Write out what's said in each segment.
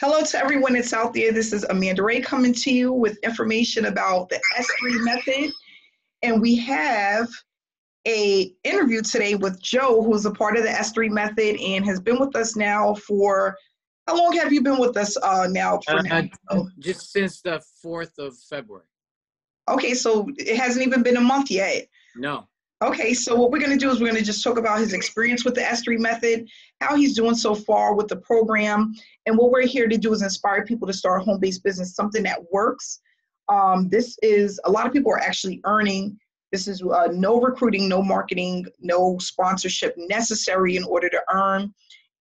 Hello to everyone that's out there. This is Amanda Wray coming to you with information about the S3 method. And we have a interview today with Joe, who's a part of the S3 method and has been with us now for, how long have you been with us now? Just since the 4th of February. Okay, so it hasn't even been a month yet. No. Okay, so what we're going to do is we're going to just talk about his experience with the S3 method, how he's doing so far with the program, and what we're here to do is inspire people to start a home-based business, something that works. This is, a lot of people are actually earning. This is no recruiting, no marketing, no sponsorship necessary in order to earn.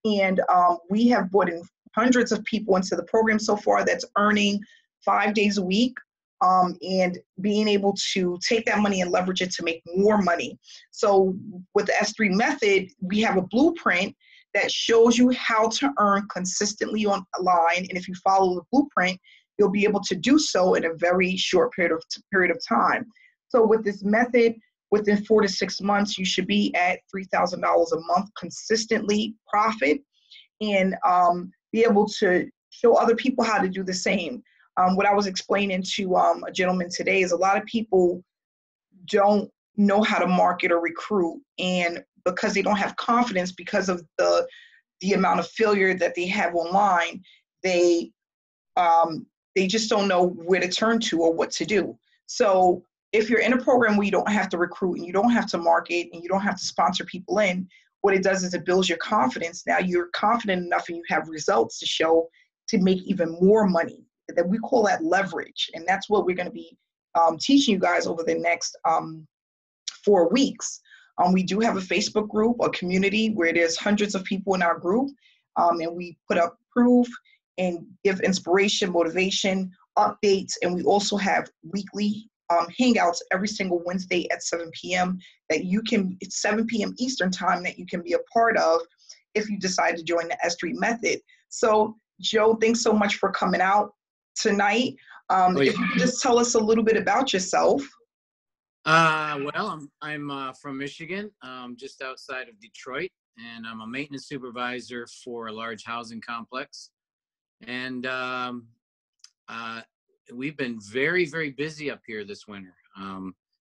And we have brought in hundreds of people into the program so far that's earning 5 days a week. And being able to take that money and leverage it to make more money. So with the S3 method, we have a blueprint that shows you how to earn consistently online. And if you follow the blueprint, you'll be able to do so in a very short period of time. So with this method, within 4 to 6 months, you should be at $3,000 a month consistently profit, and be able to show other people how to do the same. What I was explaining to a gentleman today is a lot of people don't know how to market or recruit, and because they don't have confidence because of the amount of failure that they have online, they just don't know where to turn to or what to do. So if you're in a program where you don't have to recruit and you don't have to market and you don't have to sponsor people in, what it does is it builds your confidence. Now you're confident enough and you have results to show to make even more money. That we call that leverage, and that's what we're going to be teaching you guys over the next 4 weeks. We do have a Facebook group, a community where there's hundreds of people in our group, and we put up proof and give inspiration, motivation, updates, and we also have weekly hangouts every single Wednesday at 7 p.m. that you can, it's 7 p.m. Eastern time, that you can be a part of if you decide to join the S3 method. So Joe, thanks so much for coming out tonight. If you could just tell us a little bit about yourself. Well, I'm from Michigan, just outside of Detroit, and I'm a maintenance supervisor for a large housing complex. And we've been very, very busy up here this winter.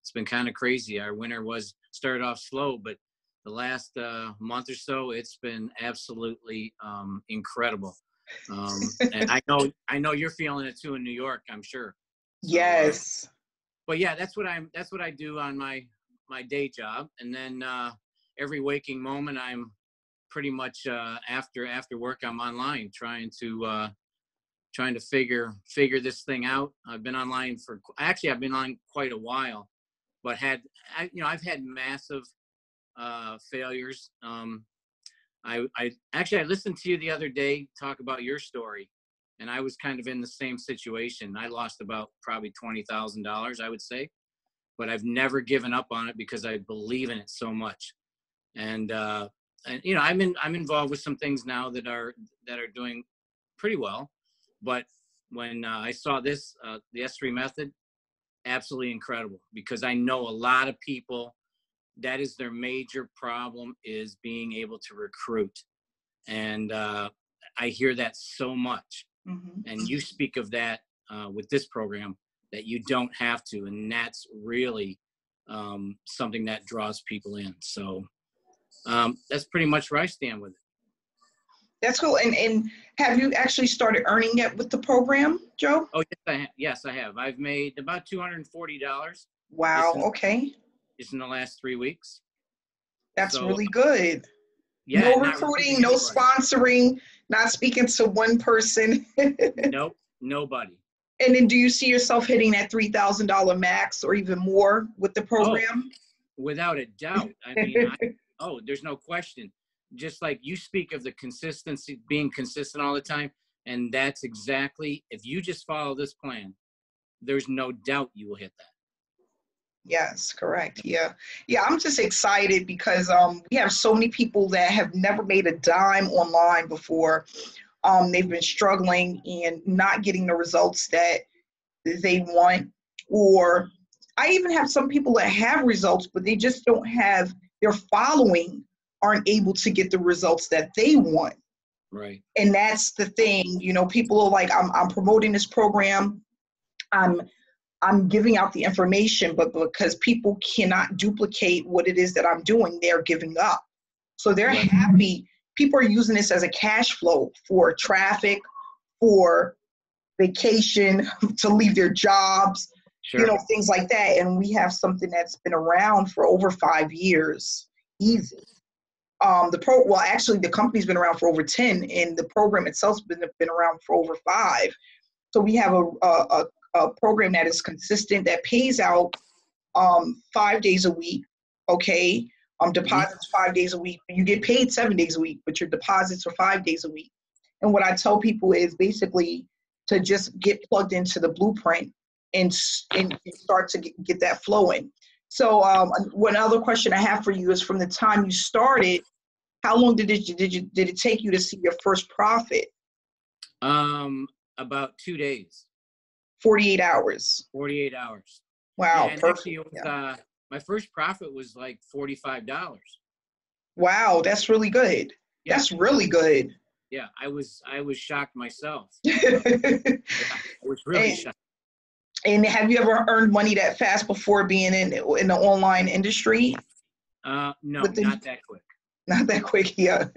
It's been kind of crazy. Our winter started off slow, but the last month or so, it's been absolutely incredible. And I know you're feeling it too in New York, I'm sure. So, yes. But yeah, that's what I do on my day job. And then every waking moment, I'm pretty much after work, I'm online trying to figure this thing out. I've been online I've been on quite a while, but I've had massive failures. I listened to you the other day talk about your story, and I was kind of in the same situation. I lost about probably $20,000, I would say, but I've never given up on it because I believe in it so much. And I'm involved with some things now that are doing pretty well. But when I saw this, the S3 method, absolutely incredible, because I know a lot of people, that is their major problem, is being able to recruit. And I hear that so much. Mm-hmm. And you speak of that with this program, that you don't have to. And that's really something that draws people in. So that's pretty much where I stand with it. That's cool. And have you actually started earning yet with the program, Joe? Oh, yes, I have. I've made about $240. Wow. Okay. Just in the last 3 weeks. That's really good. Yeah. No recruiting, no sponsoring, not speaking to one person. Nope, nobody. And then do you see yourself hitting that $3,000 max or even more with the program? Oh, without a doubt. I mean, there's no question. Just like you speak of the consistency, being consistent all the time. And that's exactly, if you just follow this plan, there's no doubt you will hit that. Yes, correct. Yeah. I'm just excited because we have so many people that have never made a dime online before. They've been struggling and not getting the results that they want. Or I even have some people that have results, but they just don't have, their following aren't able to get the results that they want. Right. And that's the thing, you know, people are like, I'm promoting this program. I'm giving out the information, but because people cannot duplicate what it is that I'm doing, they're giving up. So they're Right. happy. People are using this as a cash flow for traffic, for vacation, to leave their jobs, Sure. you know, things like that. And we have something that's been around for over 5 years, easy. Actually, the company's been around for over 10, and the program itself's been around for over 5. So we have a program that is consistent, that pays out 5 days a week, okay? Deposits 5 days a week. You get paid 7 days a week, but your deposits are 5 days a week. And what I tell people is basically to just get plugged into the blueprint and start to get that flowing. So one other question I have for you is, from the time you started, how long did it take you to see your first profit? About 2 days. 48 hours. 48 hours. Wow, Yeah, and perfect. actually, it was, my first profit was like $45. Wow, that's really good. Yeah. That's really good. Yeah, I was shocked myself. Yeah, I was really shocked. And have you ever earned money that fast before being in the online industry? No, not that quick. Not that quick, yeah.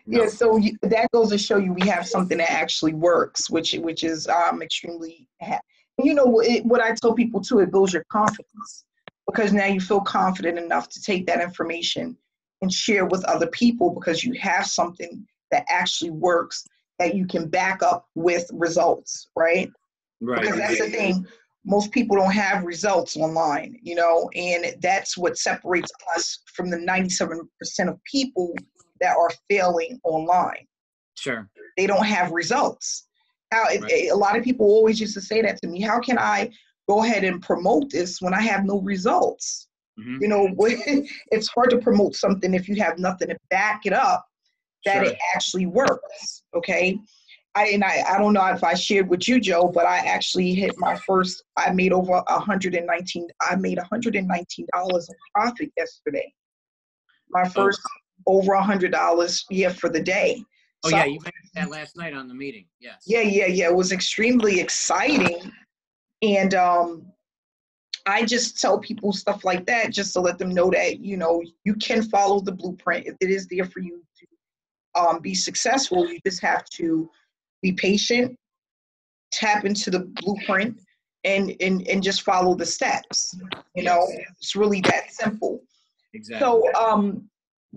No. Yeah, so that goes to show you we have something that actually works, which is extremely happy. You know, what I tell people too, it builds your confidence, because now you feel confident enough to take that information and share with other people, because you have something that actually works, that you can back up with results, right? Right. Because that's the thing. Most people don't have results online, you know, and that's what separates us from the 97% of people that are failing online. Sure. They don't have results. A lot of people always used to say that to me. How can I go ahead and promote this when I have no results? Mm-hmm. You know, it's hard to promote something if you have nothing to back it up that it actually works. Okay. I don't know if I shared with you, Joe, but I actually hit my first, I made over $119 of profit yesterday. My first over $100 for the day. Oh, so, yeah, you mentioned that last night on the meeting. Yes. Yeah. It was extremely exciting. And I just tell people stuff like that just to let them know that, you know, you can follow the blueprint. If it is there for you to be successful, you just have to be patient, tap into the blueprint, and just follow the steps. You know, it's really that simple. Exactly. So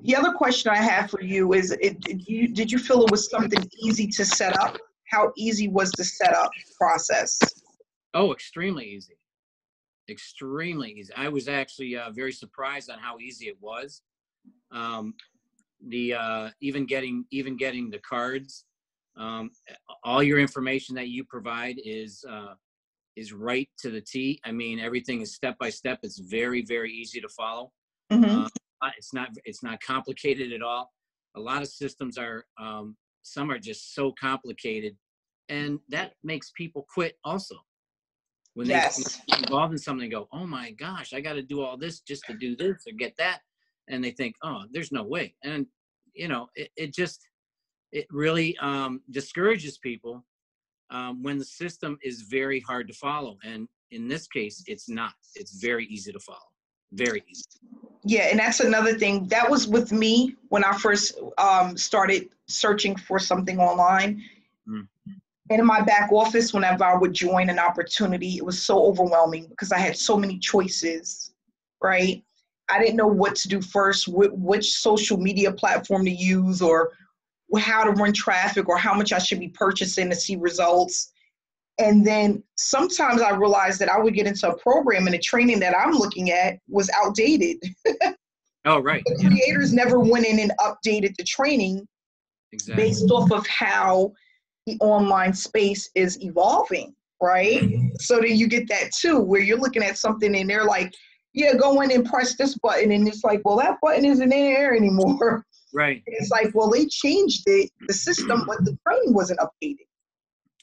the other question I have for you is, did you feel it was something easy to set up? How easy was the setup process? Oh, extremely easy. Extremely easy. I was actually very surprised on how easy it was. Even getting the cards. All your information that you provide is right to the T. I mean, everything is step by step. It's very, very easy to follow. Mm-hmm. It's not complicated at all. A lot of systems are, some are just so complicated, and that makes people quit also. When they get involved in something, they go, oh my gosh, I got to do all this just to do this or get that. And they think, oh, there's no way. And, you know, it really discourages people when the system is very hard to follow. And in this case, it's not. It's very easy to follow. Very easy. Yeah, and that's another thing. That was with me when I first started searching for something online. Mm. And in my back office, whenever I would join an opportunity, it was so overwhelming because I had so many choices, right? I didn't know what to do first, which social media platform to use, or how to run traffic, or how much I should be purchasing to see results. And then sometimes I realized that I would get into a program and the training that I'm looking at was outdated. Oh, right. The creators never went in and updated the training based off of how the online space is evolving, right? Mm-hmm. So then you get that too, where you're looking at something and they're like, yeah, go in and press this button. And it's like, well, that button isn't in there anymore. Right. And it's like, well, they changed the system, but the training wasn't updated.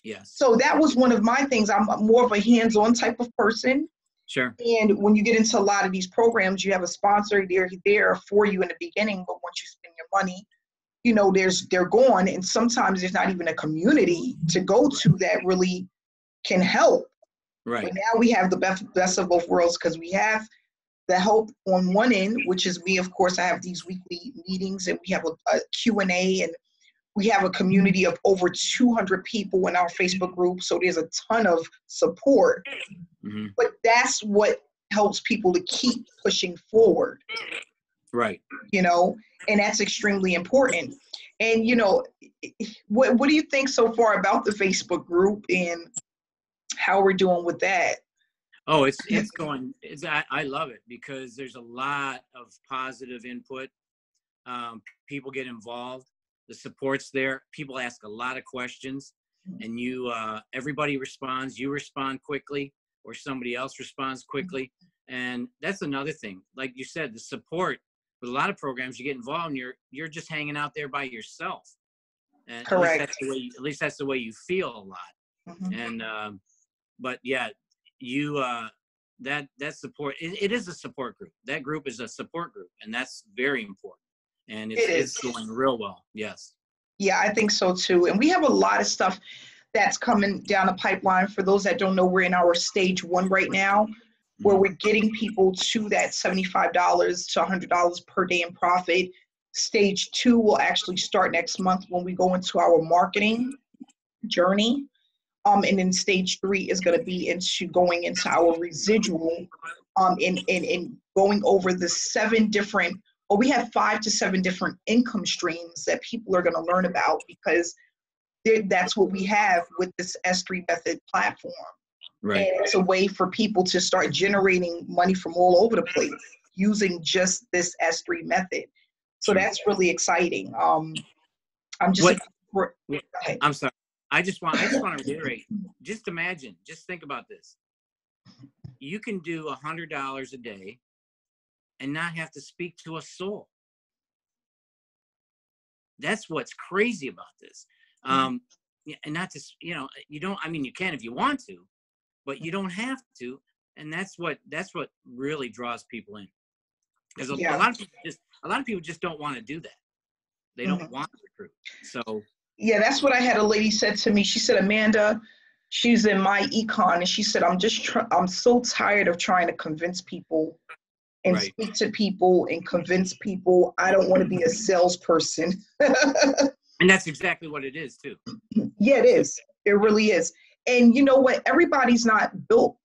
Yes. So that was one of my things. I'm more of a hands-on type of person. Sure. And when you get into a lot of these programs, you have a sponsor there for you in the beginning, but once you spend your money, they're gone, and sometimes there's not even a community to go to that really can help. Right. But now we have the best of both worlds, because we have the help on one end, which is me. Of course, I have these weekly meetings, and we have a Q&A, and we have a community of over 200 people in our Facebook group. So there's a ton of support. Mm-hmm. But that's what helps people to keep pushing forward. Right. And that's extremely important. And, what do you think so far about the Facebook group and how we're doing with that? Oh, it's going, I love it, because there's a lot of positive input. People get involved. The support's there. People ask a lot of questions, and everybody responds. You respond quickly, or somebody else responds quickly. And that's another thing. Like you said, the support with a lot of programs, you get involved and you're just hanging out there by yourself. And correct. At least that's the way you feel a lot. Mm-hmm. And but yeah, that support, it is a support group. That group is a support group, and that's very important. And it's going real well. Yes. Yeah, I think so too. And we have a lot of stuff that's coming down the pipeline. For those that don't know, we're in our stage 1 right now, where we're getting people to that $75 to $100 per day in profit. Stage 2 will actually start next month when we go into our marketing journey. And then stage 3 is going to be going into our residual, and going over the 7 different, or we have 5 to 7 different income streams that people are going to learn about, because that's what we have with this S3 method platform. Right. And it's a way for people to start generating money from all over the place using just this S3 method. So that's really exciting. I'm sorry. I just want to reiterate. Just imagine. Just think about this. You can do $100 a day and not have to speak to a soul. That's what's crazy about this. And not to, you don't. I mean, you can if you want to, but you don't have to. And that's what really draws people in. Because a lot of people just don't want to do that. They don't want to recruit. So. Yeah, that's what I had a lady said to me. She said, Amanda, she's in my econ, and she said, I'm so tired of trying to convince people and speak to people and convince people. I don't want to be a salesperson. And that's exactly what it is too. Yeah, it is. It really is. And you know what? Everybody's not built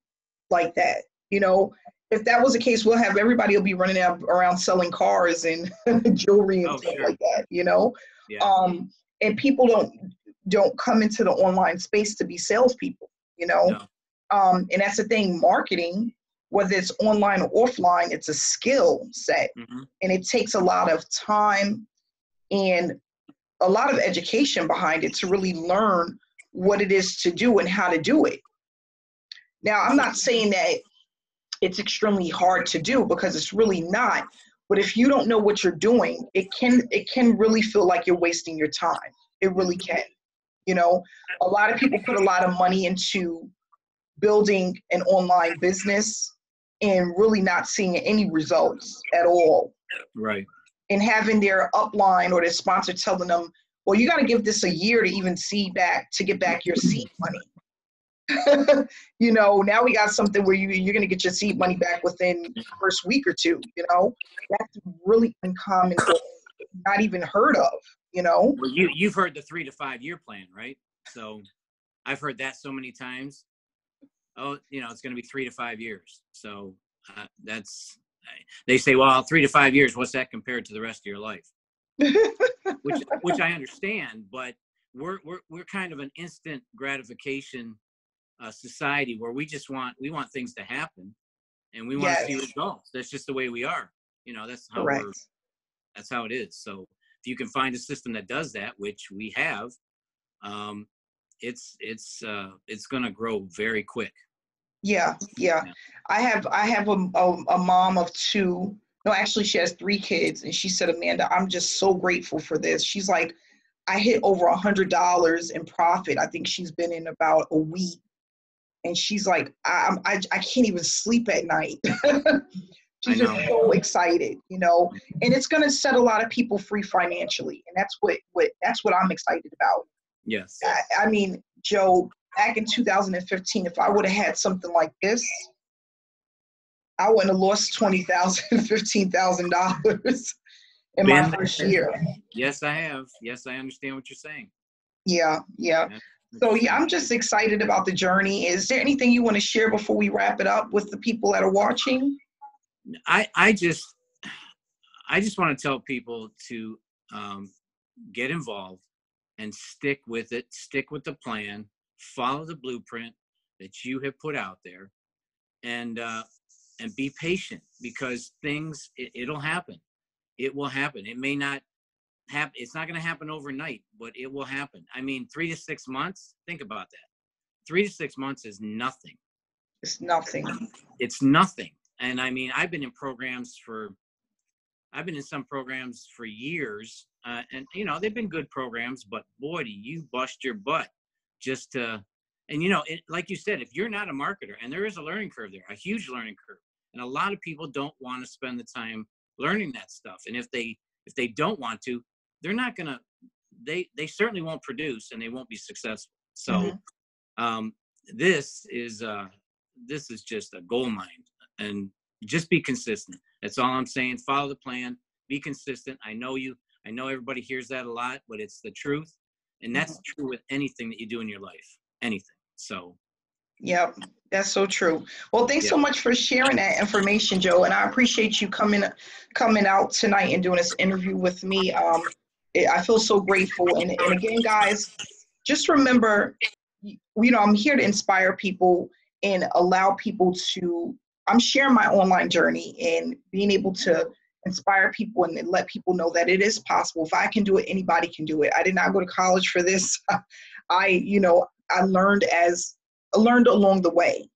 like that. If that was the case, everybody will be running around selling cars and jewelry and stuff like that, Yeah. And people don't come into the online space to be salespeople, No. And that's the thing. Marketing, whether it's online or offline, it's a skill set, and it takes a lot of time and a lot of education behind it to really learn what it is to do and how to do it. Now, I'm not saying that it's extremely hard to do, because it's really not. But if you don't know what you're doing, it can really feel like you're wasting your time. It really can. A lot of people put a lot of money into building an online business and really not seeing any results at all. Right. And having their upline or their sponsor telling them, well, you got to give this a year to even get back your seed money. Now we got something where you're going to get your seed money back within the first week or two. That's really uncommon, not even heard of. Well, you've heard the 3 to 5 year plan, right? So I've heard that so many times. Oh, it's going to be 3 to 5 years. So they say, well, 3 to 5 years, what's that compared to the rest of your life? which I understand, but we're kind of an instant gratification society where we want things to happen, and we want to see results. That's just the way we are. That's how that's how it is. So if you can find a system that does that, which we have, it's going to grow very quick. Yeah. I have a mom of 2. No, actually, she has 3 kids, and she said, Amanda, I'm just so grateful for this. She's like, I hit over $100 in profit. I think she's been in about a week. And she's like, I can't even sleep at night. She's just so excited, you know, and it's going to set a lot of people free financially. And that's what I'm excited about. Yes. I mean, Joe, back in 2015, if I would have had something like this, I wouldn't have lost $20,000, $15,000 in my first year. Yes, I have. Yes, I understand what you're saying. Yeah. So yeah, I'm just excited about the journey. Is there anything you want to share before we wrap it up with the people that are watching? I just want to tell people to get involved and stick with it, stick with the plan, follow the blueprint that you have put out there, and be patient, because things, it'll happen. It will happen. It may not happen. It's not going to happen overnight, but it will happen. I mean, 3 to 6 months, think about that. 3 to 6 months is nothing. It's nothing. It's nothing. And I mean, I've been in some programs for years, and you know, they've been good programs, but boy, do you bust your butt just to, and you know, like you said, if you're not a marketer, and there is a learning curve there, a huge learning curve, and a lot of people don't want to spend the time learning that stuff. And if they don't want to, they're not gonna, they certainly won't produce, and they won't be successful. So this is just a gold mine. And just be consistent. That's all I'm saying. Follow the plan. Be consistent. I know everybody hears that a lot, but it's the truth. And that's true with anything that you do in your life. Anything. So. Yep, that's so true. Well, thanks so much for sharing that information, Joe. And I appreciate you coming out tonight and doing this interview with me. I feel so grateful. And again, guys, just remember, you know, I'm here to inspire people and allow people to, I'm sharing my online journey and being able to inspire people and let people know that it is possible. If I can do it, anybody can do it. I did not go to college for this. I learned along the way.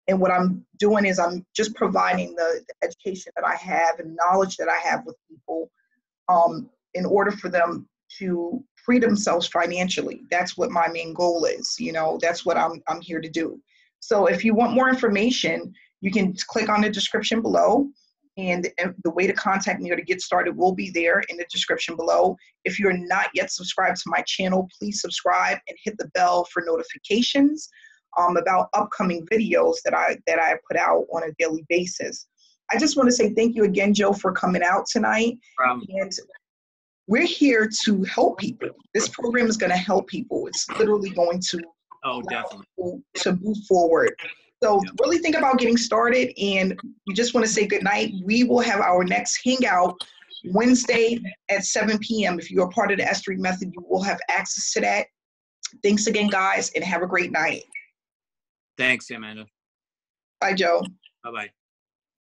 And what I'm doing is I'm just providing the education that I have and knowledge that I have with people in order for them to free themselves financially. That's what my main goal is. You know, that's what I'm here to do. So if you want more information, you can click on the description below, and the way to contact me or to get started will be there in the description below. If you're not yet subscribed to my channel, please subscribe and hit the bell for notifications about upcoming videos that I put out on a daily basis. I just want to say thank you again, Joe, for coming out tonight. And we're here to help people. This program is going to help people. It's literally going to definitely to move forward. So really think about getting started, and we just want to say good night. We will have our next hangout Wednesday at 7 p.m. If you're a part of the S3 method, you will have access to that. Thanks again, guys, and have a great night. Thanks, Amanda. Bye, Joe. Bye-bye.